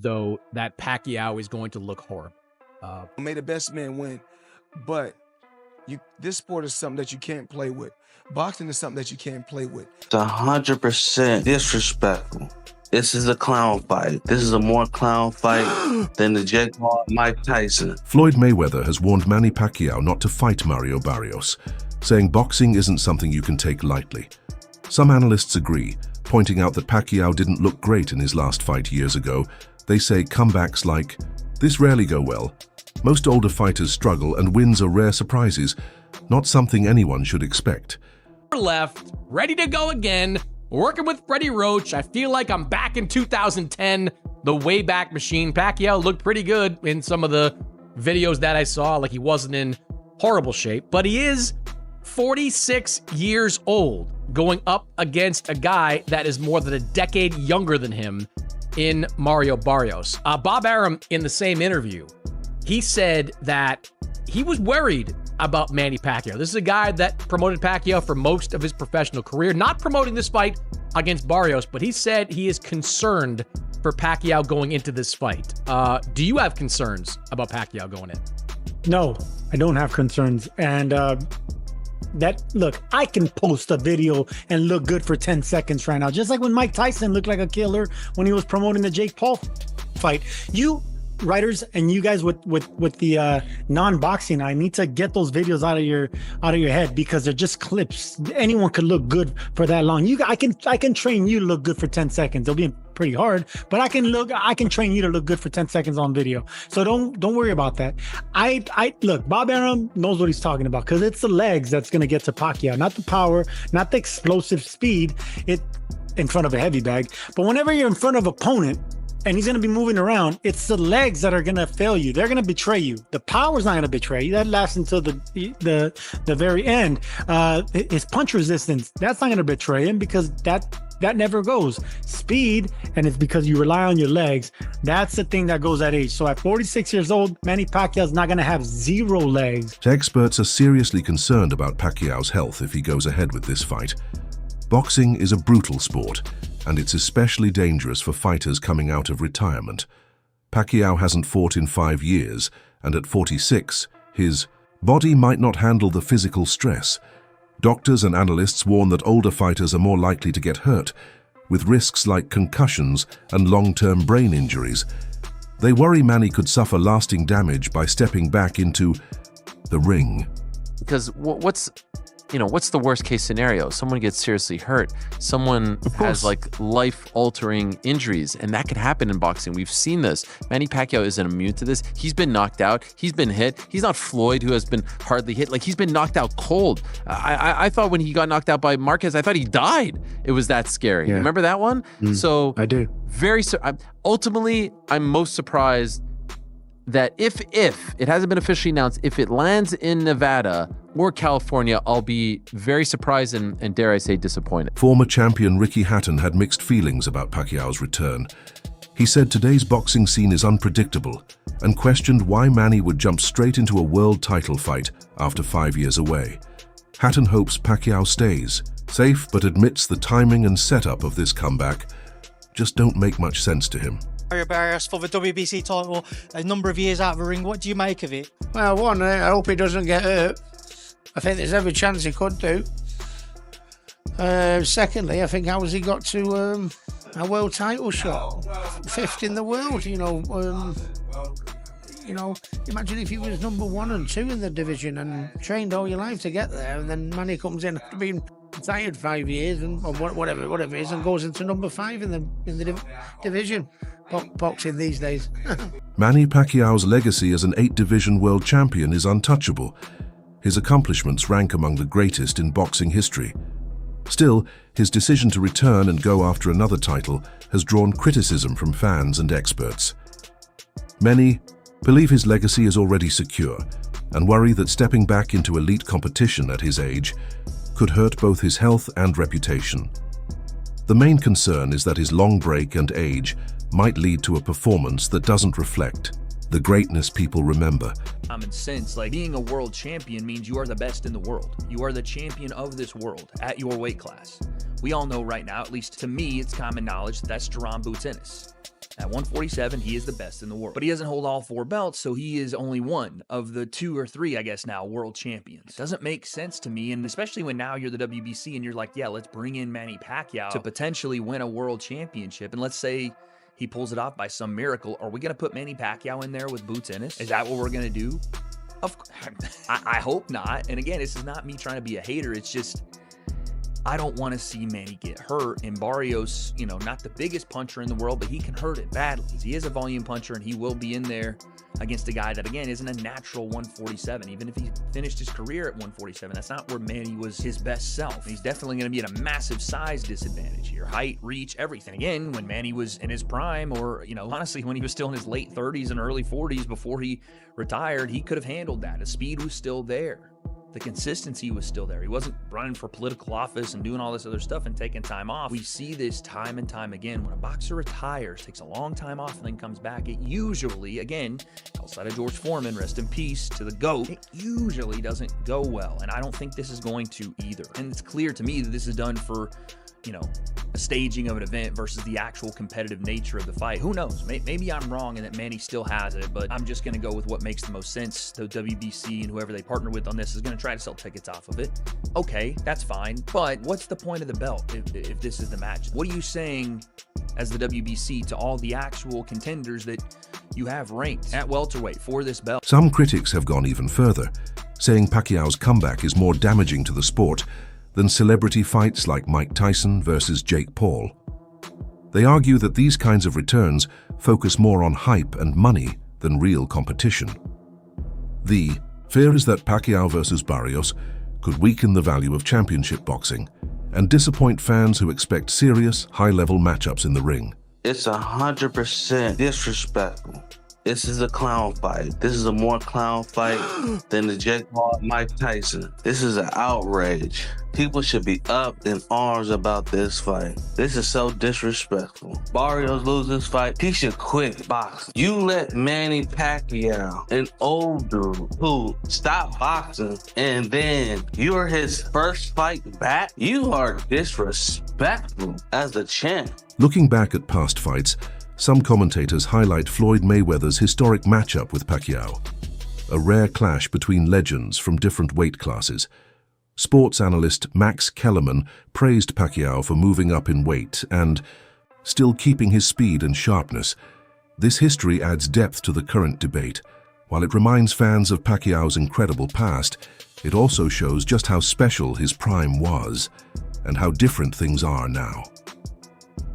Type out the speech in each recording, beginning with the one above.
though, that Pacquiao is going to look horrible. May the best man win, but this sport is something that you can't play with. Boxing is something that you can't play with. It's 100% disrespectful. This is a clown fight. This is a more clown fight than the Jake Paul and Mike Tyson. Floyd Mayweather has warned Manny Pacquiao not to fight Mario Barrios, saying boxing isn't something you can take lightly. Some analysts agree, pointing out that Pacquiao didn't look great in his last fight years ago. They say comebacks like, "This rarely go well. Most older fighters struggle and wins are rare surprises, not something anyone should expect." Left, ready to go again, working with Freddie Roach. I feel like I'm back in 2010, the Wayback Machine. Pacquiao looked pretty good in some of the videos that I saw, like he wasn't in horrible shape, but he is 46 years old, going up against a guy that is more than a decade younger than him in Mario Barrios. Bob Arum, in the same interview, he said that he was worried about Manny Pacquiao. This is a guy that promoted Pacquiao for most of his professional career, not promoting this fight against Barrios, but he said he is concerned for Pacquiao going into this fight. Do you have concerns about Pacquiao going in? No, I don't have concerns. And look, I can post a video and look good for 10 seconds right now, just like when Mike Tyson looked like a killer when he was promoting the Jake Paul fight. You writers and you guys with the non-boxing, I need to get those videos out of your head, because they're just clips. Anyone could look good for that long. I can train you to look good for 10 seconds. It'll be pretty hard, but I can train you to look good for 10 seconds on video. So don't worry about that. I look, Bob Arum knows what he's talking about, because it's the legs that's going to get to Pacquiao, not the power, not the explosive speed in front of a heavy bag. But whenever you're in front of an opponent and he's going to be moving around, it's the legs that are going to fail you. They're going to betray you. The power's not going to betray you. That lasts until the very end. His punch resistance, that's not going to betray him, because that never goes. Speed, and it's because you rely on your legs. That's the thing that goes at age. So at 46 years old, Manny Pacquiao's not going to have zero legs. Experts are seriously concerned about Pacquiao's health if he goes ahead with this fight. Boxing is a brutal sport, and it's especially dangerous for fighters coming out of retirement. Pacquiao hasn't fought in 5 years, and at 46, his body might not handle the physical stress. Doctors and analysts warn that older fighters are more likely to get hurt, with risks like concussions and long-term brain injuries. They worry Manny could suffer lasting damage by stepping back into the ring. Because what's the worst case scenario? Someone gets seriously hurt. Someone has like life-altering injuries, and that could happen in boxing. We've seen this. Manny Pacquiao isn't immune to this. He's been knocked out. He's been hit. He's not Floyd, who has been hardly hit. Like, he's been knocked out cold. I thought when he got knocked out by Marquez, I thought he died. It was that scary. Yeah. Remember that one? So I do. Ultimately, I'm most surprised that if it hasn't been officially announced, if it lands in Nevada or California, I'll be very surprised and dare I say disappointed. Former champion Ricky Hatton had mixed feelings about Pacquiao's return. He said today's boxing scene is unpredictable and questioned why Manny would jump straight into a world title fight after 5 years away. Hatton hopes Pacquiao stays, safe, but admits the timing and setup of this comeback just don't make much sense to him. Mario Barrios for the WBC title, a number of years out of the ring. What do you make of it? Well, one, I hope he doesn't get hurt. I think there's every chance he could do. Secondly, I think how has he got to a world title shot? Fifth in the world, imagine if he was number 1 and 2 in the division and trained all your life to get there, and then Manny comes in after being retired 5 years or whatever it is, and goes into number 5 in the division. Boxing these days. Manny Pacquiao's legacy as an 8-division world champion is untouchable. His accomplishments rank among the greatest in boxing history. Still, his decision to return and go after another title has drawn criticism from fans and experts. Many believe his legacy is already secure and worry that stepping back into elite competition at his age could hurt both his health and reputation. The main concern is that his long break and age might lead to a performance that doesn't reflect the greatness people remember. Common sense, like being a world champion means you are the best in the world. You are the champion of this world at your weight class. We all know right now, at least to me, it's common knowledge, that's Jaron Boots Ennis. At 147, he is the best in the world. But he doesn't hold all 4 belts, so he is only one of the 2 or 3, I guess now, world champions. Doesn't make sense to me, and especially when now you're the WBC and you're like, yeah, let's bring in Manny Pacquiao to potentially win a world championship. And let's say he pulls it off by some miracle. Are we going to put Manny Pacquiao in there with Boots Ennis? Is that what we're going to do? I hope not. And again, this is not me trying to be a hater. It's just, I don't want to see Manny get hurt. And Barrios, you know, not the biggest puncher in the world, but he can hurt it badly. He is a volume puncher, and he will be in there against a guy that, again, isn't a natural 147. Even if he finished his career at 147, that's not where Manny was his best self. He's definitely going to be at a massive size disadvantage here. Height, reach, everything. Again, when Manny was in his prime, or, you know, honestly, when he was still in his late 30s and early 40s before he retired, he could have handled that. His speed was still there. The consistency was still there. He wasn't running for political office and doing all this other stuff and taking time off. We see this time and time again. When a boxer retires, takes a long time off, and then comes back, it usually, again, outside of George Foreman, rest in peace to the GOAT, it usually doesn't go well. And I don't think this is going to either. And it's clear to me that this is done for, you know, a staging of an event versus the actual competitive nature of the fight. Who knows? Maybe I'm wrong and that Manny still has it, but I'm just going to go with what makes the most sense. The WBC and whoever they partner with on this is going to try to sell tickets off of it. Okay, that's fine. But what's the point of the belt if this is the match? What are you saying as the WBC to all the actual contenders that you have ranked at welterweight for this belt? Some critics have gone even further, saying Pacquiao's comeback is more damaging to the sport than celebrity fights like Mike Tyson versus Jake Paul. They argue that these kinds of returns focus more on hype and money than real competition. The fear is that Pacquiao versus Barrios could weaken the value of championship boxing and disappoint fans who expect serious, high-level matchups in the ring. It's 100% disrespectful. This is a clown fight. This is a more clown fight than the Jake Paul Mike Tyson. This is an outrage. People should be up in arms about this fight. This is so disrespectful. Barrios loses this fight, he should quit boxing. You let Manny Pacquiao, an old dude who stopped boxing, and then you're his first fight back? You are disrespectful as a champ. Looking back at past fights, some commentators highlight Floyd Mayweather's historic matchup with Pacquiao, a rare clash between legends from different weight classes. Sports analyst Max Kellerman praised Pacquiao for moving up in weight and still keeping his speed and sharpness. This history adds depth to the current debate. While it reminds fans of Pacquiao's incredible past, it also shows just how special his prime was and how different things are now.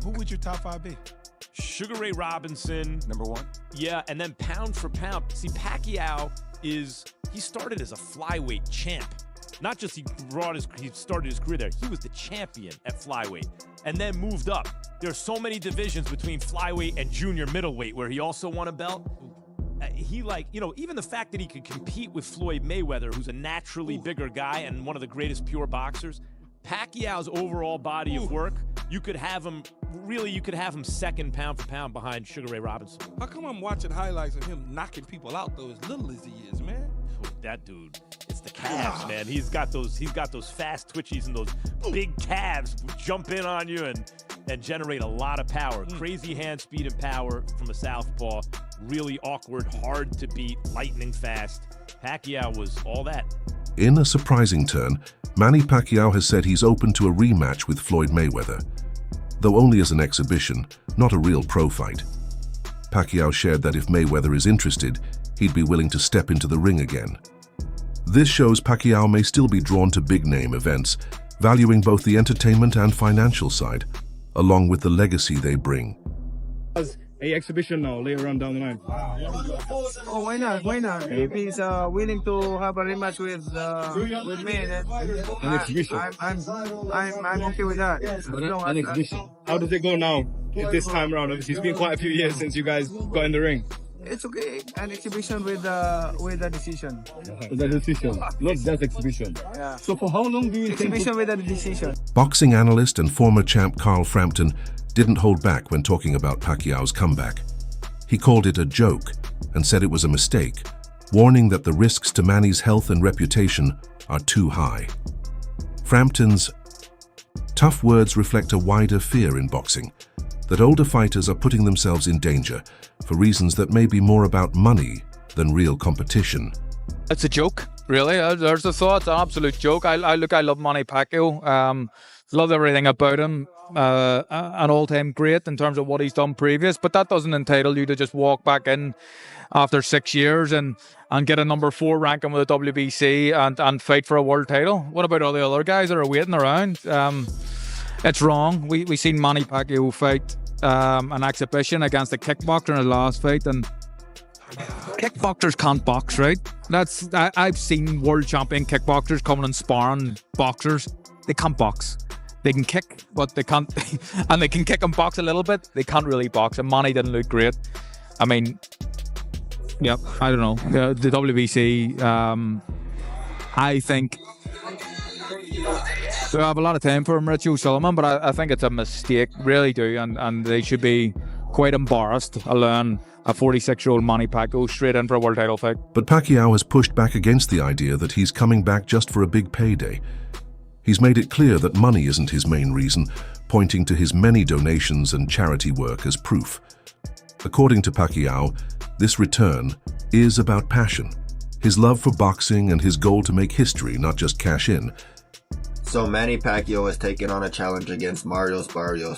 Who would your top 5 be? Sugar Ray Robinson. Number 1? Yeah, and then pound for pound. See, Pacquiao he started as a flyweight champ. Not just he started his career there, he was the champion at flyweight and then moved up. There are so many divisions between flyweight and junior middleweight where he also won a belt. Even the fact that he could compete with Floyd Mayweather, who's a naturally bigger guy and one of the greatest pure boxers. Pacquiao's overall body of work, you could have him second pound for pound behind Sugar Ray Robinson. How come I'm watching highlights of him knocking people out though, as little as he is, man? That dude, it's the calves, man. He's got those fast twitchies and those big calves jump in on you and generate a lot of power. Crazy hand speed and power from a southpaw. Really awkward, hard to beat, lightning fast. Pacquiao was all that. In a surprising turn, Manny Pacquiao has said he's open to a rematch with Floyd Mayweather, though only as an exhibition, not a real pro fight. Pacquiao shared that if Mayweather is interested, he'd be willing to step into the ring again. This shows Pacquiao may still be drawn to big-name events, valuing both the entertainment and financial side, along with the legacy they bring. A exhibition now, later on down the line. Oh, why not? Why not? If he's willing to have a rematch with me, then an exhibition. I'm okay with that. An exhibition. How does it go now? This time around, obviously, it's been quite a few years since you guys got in the ring. It's okay. An exhibition with a decision. With a decision, not just exhibition. Yeah. So for how long do you think? Exhibition with a decision. Boxing analyst and former champ Carl Frampton didn't hold back when talking about Pacquiao's comeback. He called it a joke and said it was a mistake, warning that the risks to Manny's health and reputation are too high. Frampton's tough words reflect a wider fear in boxing, that older fighters are putting themselves in danger for reasons that may be more about money than real competition. It's a joke, really. There's the thought. It's an absolute joke. I love Manny Pacquiao. Love everything about him. An all-time great in terms of what he's done previous, but that doesn't entitle you to just walk back in after 6 years and get a number 4 ranking with the WBC and fight for a world title. What about all the other guys that are waiting around? It's wrong. We seen Manny Pacquiao fight an exhibition against a kickboxer in his last fight, and kickboxers can't box, right? I've seen world champion kickboxers coming and sparring boxers. They can't box. They can kick, but they can't, and they can kick and box a little bit. They can't really box, and Manny didn't look great. I mean, yeah, I don't know. The WBC, I think they have a lot of time for him, Richie O'Sullivan, but I think it's a mistake, really do, and they should be quite embarrassed allowing a 46-year-old Manny Pacquiao straight in for a world title fight. But Pacquiao has pushed back against the idea that he's coming back just for a big payday. He's made it clear that money isn't his main reason, pointing to his many donations and charity work as proof. According to Pacquiao, this return is about passion, his love for boxing and his goal to make history, not just cash in. So Manny Pacquiao is taking on a challenge against Barrios.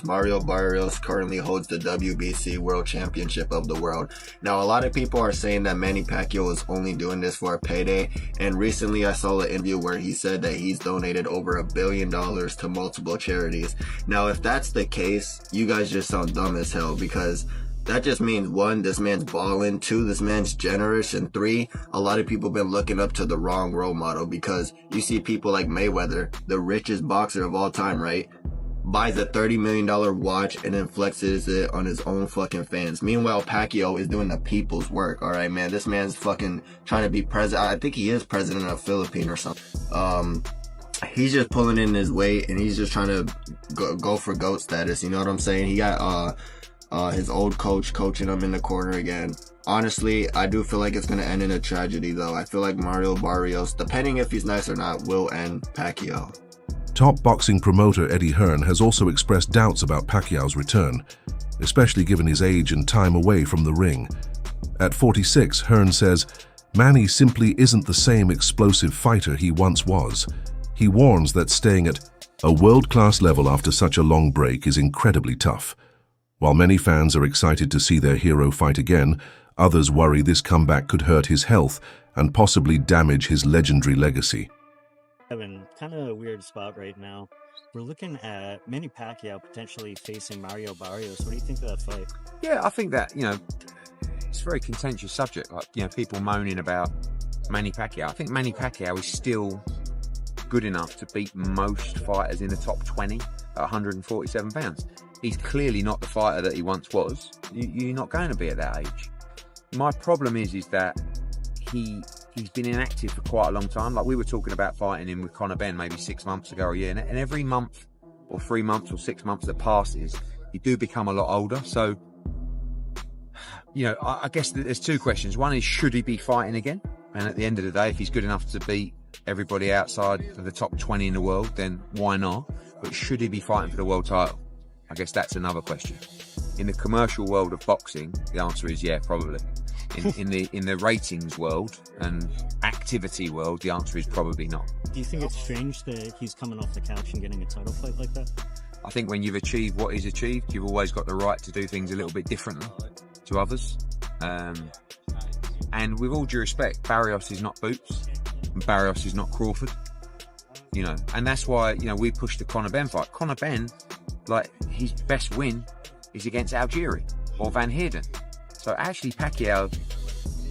Mario Barrios currently holds the WBC World Championship of the world. Now, a lot of people are saying that Manny Pacquiao is only doing this for a payday. And recently I saw an interview where he said that he's donated over $1 billion to multiple charities. Now, if that's the case, you guys just sound dumb as hell, because that just means 1, this man's balling, 2, this man's generous, and 3, a lot of people been looking up to the wrong role model, because you see people like Mayweather, the richest boxer of all time, right? Buys a $30 million watch and then flexes it on his own fucking fans. Meanwhile, Pacquiao is doing the people's work, alright, man? This man's fucking trying to be president. I think he is president of Philippines or something. He's just pulling in his weight, and he's just trying to go for GOAT status, you know what I'm saying? He got, his old coach coaching him in the corner again. Honestly, I do feel like it's going to end in a tragedy, though. I feel like Mario Barrios, depending if he's nice or not, will end Pacquiao. Top boxing promoter Eddie Hearn has also expressed doubts about Pacquiao's return, especially given his age and time away from the ring. At 46, Hearn says, Manny simply isn't the same explosive fighter he once was. He warns that staying at a world-class level after such a long break is incredibly tough. While many fans are excited to see their hero fight again, others worry this comeback could hurt his health and possibly damage his legendary legacy. Kevin, kind of a weird spot right now. We're looking at Manny Pacquiao potentially facing Mario Barrios. What do you think of that fight? Yeah, I think that, it's a very contentious subject. Like, people moaning about Manny Pacquiao. I think Manny Pacquiao is still good enough to beat most fighters in the top 20 at 147 pounds. He's clearly not the fighter that he once was. You're not going to be at that age. My problem is that he's been inactive for quite a long time. Like, we were talking about fighting him with Conor Benn maybe 6 months ago or a year, and every month or 3 months or 6 months that passes, you do become a lot older. So, I guess there's 2 questions. One is, should he be fighting again? And at the end of the day, if he's good enough to beat everybody outside of the top 20 in the world, then why not? But should he be fighting for the world title? I guess that's another question. In the commercial world of boxing, the answer is yeah, probably. In the ratings world and activity world, the answer is probably not. Do you think it's strange that he's coming off the couch and getting a title fight like that? I think when you've achieved what he's achieved, you've always got the right to do things a little bit differently to others. And with all due respect, Barrios is not Boots, and Barrios is not Crawford. And that's why, we pushed the Conor Benn fight. Conor Benn, like, his best win is against Algieri or Van Heerden. So actually Pacquiao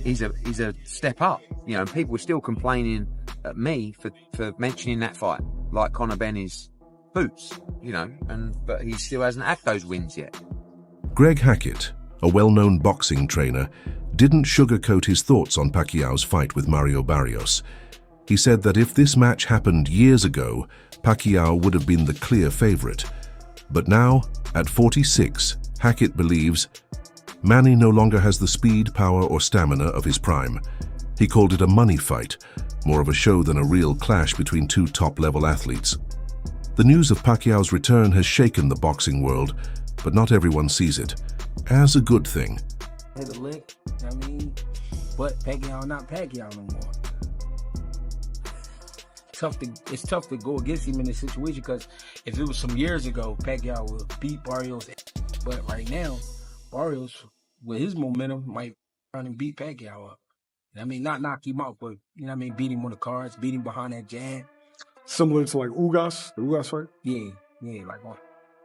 is a step up, and people were still complaining at me for mentioning that fight, like Conor Benn is Boots, but he still hasn't had those wins yet. Greg Hackett, a well-known boxing trainer, didn't sugarcoat his thoughts on Pacquiao's fight with Mario Barrios. He said that if this match happened years ago, Pacquiao would have been the clear favorite. But now, at 46, Hackett believes Manny no longer has the speed, power, or stamina of his prime. He called it a money fight, more of a show than a real clash between 2 top-level athletes. The news of Pacquiao's return has shaken the boxing world, but not everyone sees it as a good thing. Hit a lick, I mean, but Pacquiao not Pacquiao no more. It's tough to go against him in this situation, because if it was some years ago, Pacquiao would beat Barrios. But right now, Barrios, with his momentum, might try and beat Pacquiao up. I mean, not knock him out, but, you know what I mean, beat him on the cards, beat him behind that jab. Similar to like Ugas, the Ugas fight? Yeah, like,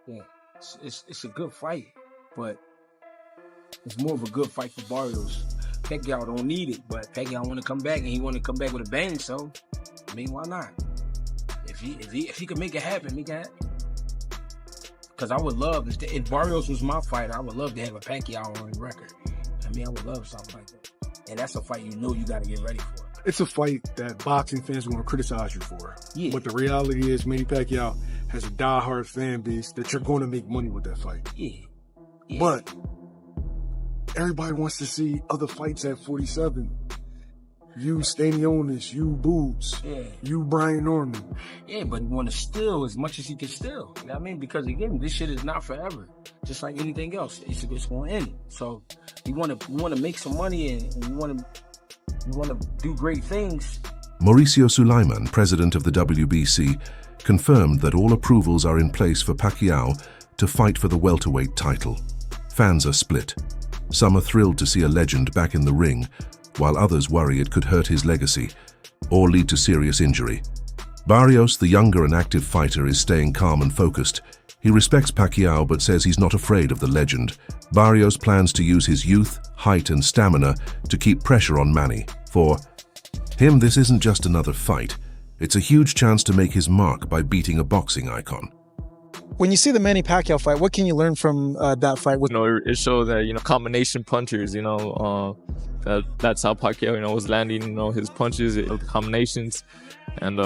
yeah. It's a good fight, but it's more of a good fight for Barrios. Pacquiao don't need it, but Pacquiao want to come back, and he want to come back with a bang, so, I mean, why not? If he could make it happen, make it happen. Because I would love, if Barrios was my fighter, I would love to have a Pacquiao on the record. I mean, I would love something like that. And that's a fight you know you got to get ready for. It's a fight that boxing fans are going to criticize you for. Yeah. But the reality is, Manny Pacquiao has a diehard fan base that you're going to make money with that fight. Yeah. But everybody wants to see other fights at 47. You Stanionis, you Boots, you Brian Norman. Yeah, but you want to steal as much as he can steal. You know what I mean? Because again, this shit is not forever. Just like anything else, it's going to end. So you want to make some money, and you want to do great things. Mauricio Sulaiman, president of the WBC, confirmed that all approvals are in place for Pacquiao to fight for the welterweight title. Fans are split. Some are thrilled to see a legend back in the ring, while others worry it could hurt his legacy or lead to serious injury. Barrios, the younger and active fighter, is staying calm and focused. He respects Pacquiao but says he's not afraid of the legend. Barrios plans to use his youth, height and stamina to keep pressure on Manny. For him, this isn't just another fight. It's a huge chance to make his mark by beating a boxing icon. When you see the Manny Pacquiao fight, what can you learn from that fight? It shows that, combination punchers, that's how Pacquiao, was landing, his punches, the combinations. And,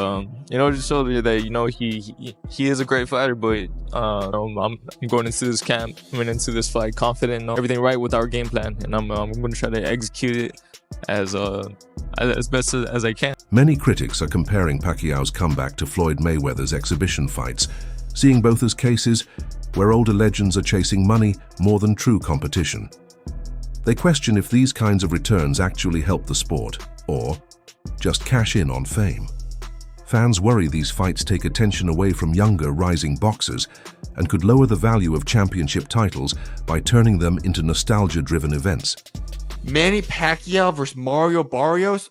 just show that, he is a great fighter, but I'm going into this camp, going into this fight confident, everything right with our game plan. And I'm going to try to execute it as best as I can. Many critics are comparing Pacquiao's comeback to Floyd Mayweather's exhibition fights, seeing both as cases where older legends are chasing money more than true competition. They question if these kinds of returns actually help the sport, or just cash in on fame. Fans worry these fights take attention away from younger, rising boxers and could lower the value of championship titles by turning them into nostalgia-driven events. Manny Pacquiao versus Mario Barrios?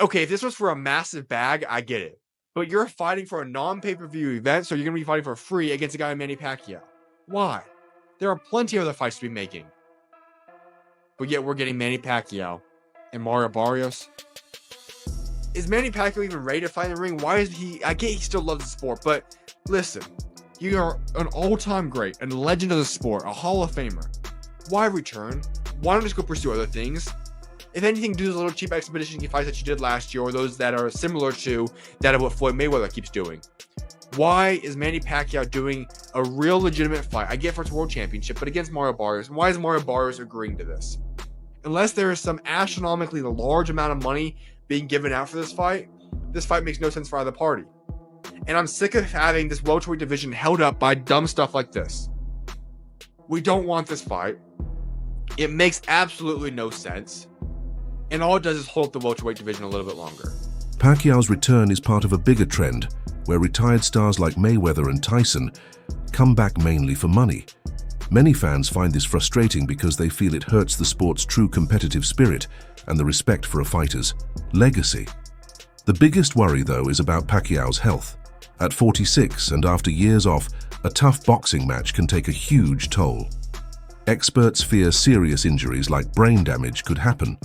Okay, if this was for a massive bag, I get it. But you're fighting for a non-pay-per-view event, so you're going to be fighting for free against a guy like Manny Pacquiao. Why? There are plenty of other fights to be making. But yet we're getting Manny Pacquiao and Mario Barrios. Is Manny Pacquiao even ready to fight in the ring? Why is he... I get he still loves the sport, but listen. You are an all-time great, a legend of the sport, a Hall of Famer. Why return? Why not just go pursue other things? If anything, do those little cheap expedition fights that you did last year, or those that are similar to that of what Floyd Mayweather keeps doing. Why is Manny Pacquiao doing a real legitimate fight? I get for its world championship, but against Mario Barrios. Why is Mario Barrios agreeing to this? Unless there is some astronomically large amount of money being given out for this fight makes no sense for either party. And I'm sick of having this welterweight division held up by dumb stuff like this. We don't want this fight. It makes absolutely no sense. And all it does is hold up the welterweight division a little bit longer. Pacquiao's return is part of a bigger trend where retired stars like Mayweather and Tyson come back mainly for money. Many fans find this frustrating because they feel it hurts the sport's true competitive spirit and the respect for a fighter's legacy. The biggest worry, though, is about Pacquiao's health. At 46 and after years off, a tough boxing match can take a huge toll. Experts fear serious injuries like brain damage could happen.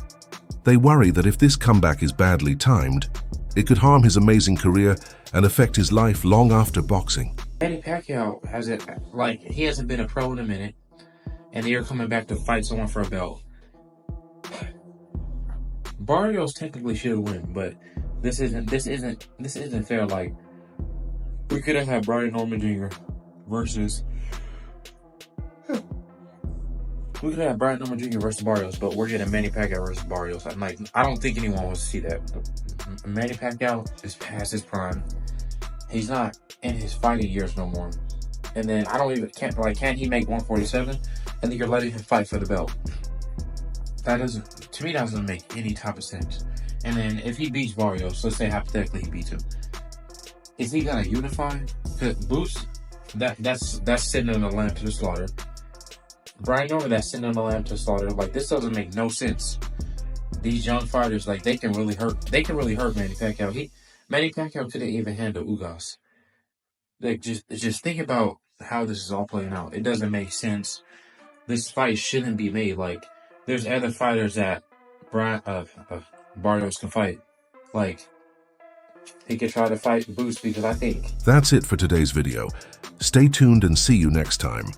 They worry that if this comeback is badly timed, it could harm his amazing career and affect his life long after boxing. Manny Pacquiao he hasn't been a pro in a minute, and they're coming back to fight someone for a belt. Barrios technically should win, but this isn't fair. Like, we could have had Brian Norman Jr. versus. We could have Brian Norman Jr. versus Barrios, but we're getting Manny Pacquiao versus Barrios. I don't think anyone wants to see that. Manny Pacquiao is past his prime. He's not in his fighting years no more. and then I don't even can he make 147? And then you're letting him fight for the belt. That doesn't, to me, that doesn't make any type of sense. And then if he beats Barrios, let's say hypothetically he beats him, is he gonna unify? Cause Boots, that's sitting on the lamb to the slaughter. Brian Norman, that's sitting on the lamb to the slaughter. Like, this doesn't make no sense. These young fighters, like, they can really hurt Manny Pacquiao. Manny Pacquiao couldn't even handle Ugas. Like, just think about how this is all playing out. It doesn't make sense. This fight shouldn't be made. Like, there's other fighters that Barrios can fight. Like, he could try to fight Boots, because I think That's it for today's video. Stay tuned and see you next time.